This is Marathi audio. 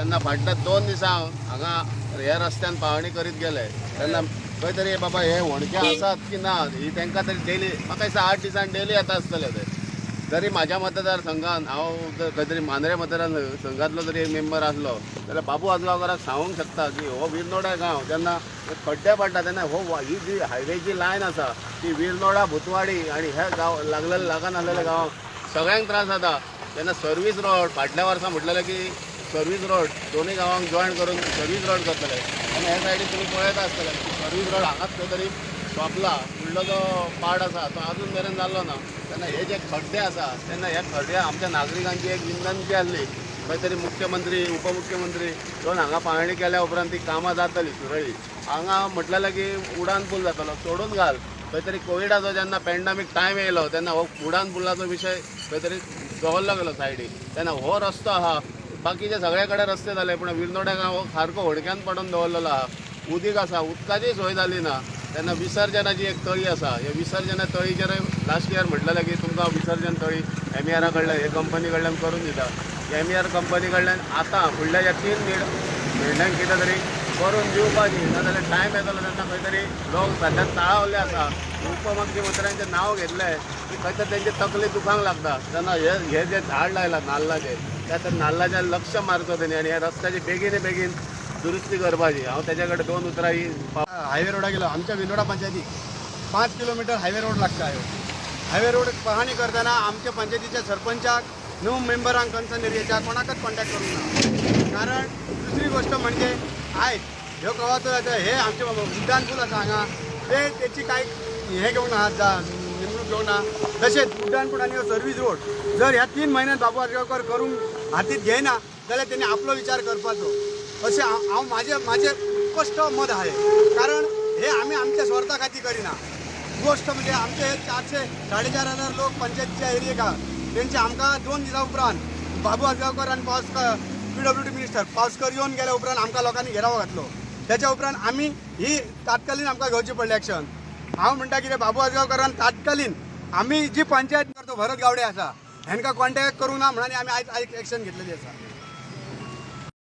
तेन्ना फाटल्या 2 दिसां हांगा ह्या रस्त्यान पावणी करीत गेले तेन्ना खंय तरी बाबा हे होणके आसात की ना ही तांकां तरी डेली म्हाका दिसता 8 दिसान डेली येता आसतले ते जरी माझ्या मतदारसंघात हांव खंय तरी मांद्रे मतदारसंघातलो जरी एक मेंबर आसलो जाल्यार बाबू आजगांवकाराक सांगूंक शकता की हो विरनोडा गांव जेन्ना खड्डे पडटा तेन्ना हो ही जी हायवेची लायन आसा ती विरनोडा भुतवाडी आनी हे गांव लागून आसलेले गांव सगळ्यांक त्रास जाता तेन्ना सर्वीस रोड फाटल्या वर्सा म्हटलेले की सर्वीस रोड दोन्ही गांवांक जॉयन करून सर्वीस रोड करतले आनी हे सायडीक तुमी पळयता आसतले सर्वीस रोड हांगाच खंय तरी सोंपला फुडलो जो पार्ट आसा तो अजून मेरेन जाल्लो ना तेन्ना हे जे खड्डे आसा तेन्ना हे खड्डे आमच्या नागरिकांची एक विनंती आसली खंय तरी मुख्यमंत्री उपमुख्यमंत्री दोन हांगा पाहणी केल्या उपरांत ती कामां जातली सुरळीत हांगा म्हटलेलें की उडान पूल जातलो सोडून घाल खंय तरी कोविडाचो जेन्ना पॅन्डेमीक टायम येयलो तेन्ना हो उडान पुलाचो विशय खंय तरी दवरलो गेलो सायडीक तेन्ना हो रस्तो आहा बाकीचे सगळे कडेन रस्ते जाले पूण विरनोड्या गांव सारको होडक्यान पडून दवरलेलो आहा उदीक आसा उदकाची सोय जाली ना तेन्ना विसर्जनाची एक तळी आसा हे विसर्जना तळीचेर लास्ट इयर म्हटलेलें की तुमकां विसर्जन तळी MER कडल्यान हे कंपनी कडल्यान करून दिता MER कंपनी कडल्यान आतां फुडल्या या 3 म्हयन्यांक कितें तरी करून दिवपाची नाजाल्यार टायम येतलो तेन्ना खंय तरी लोक सद्याक ताळावले आसा उपमुख्यमंत्र्यांचें नांव घेतलें की खंय तरी तेंची तकली दुखांक लागता तेन्ना हे जे झाड लायला नाल्लाचे त्या नाल्लाचेर लक्ष मारचो तेणी आनी ह्या रस्त्याची बेगीन दुरुस्ती करपाची हांव तेच्या कडेन 2 उतरां ही हायवे रोडा गेलो आमच्या विनोडा पंचायतीक 5 किलोमीटर हायवे रोड लागता हायवे रोड पाहणी करताना आमच्या पंचायतीच्या सरपंचाक न्यू मेंबरांक कन्सर्न एरियाच्या कोणाकच कॉन्टॅक्ट करूंक ना कारण दुसरी गोष्ट म्हणजे आयज ह्यो कवाचो हे आमचे उड्डाण पूल आसा हांगा तेची कांय हे घेवन नेमणूक घेवं ना तशेंच उड्डाण पूल आनी सर्वीस रोड जर ह्या 3 म्हयन्यात बाबू आजगांवकर करूंक हातीत घेयना जाल्यार तेणी आपलो विचार करपाचो अशें हांव म्हाजें स्पश्ट मत आहे कारण हे आम्ही आमच्या स्वार्था खातीर करिना गोष्ट म्हणजे आमचे हे 400-4,500 लोक पंचायतीच्या एरियेक आहा तेंचे आमकां 2 दिसां उपरांत बाबू आजगांवकर आनी पावसकर PWD मिनिस्टर पावसकर येवन गेल्या उपरांत आमकां लोकांनी घेराव घातलो त्याच्या उपरांत आमी ही तात्कालीन आमकां घेवची पडली एक्शन हांव म्हणटा कितें बाबू आजगांवकरान तात्कालीन आमी जी पंचायत करतो भरत गावडे आसा हेंकां कॉन्टॅक्ट करूं ना म्हणून आमी आयज एक्शन घेतलेली आसा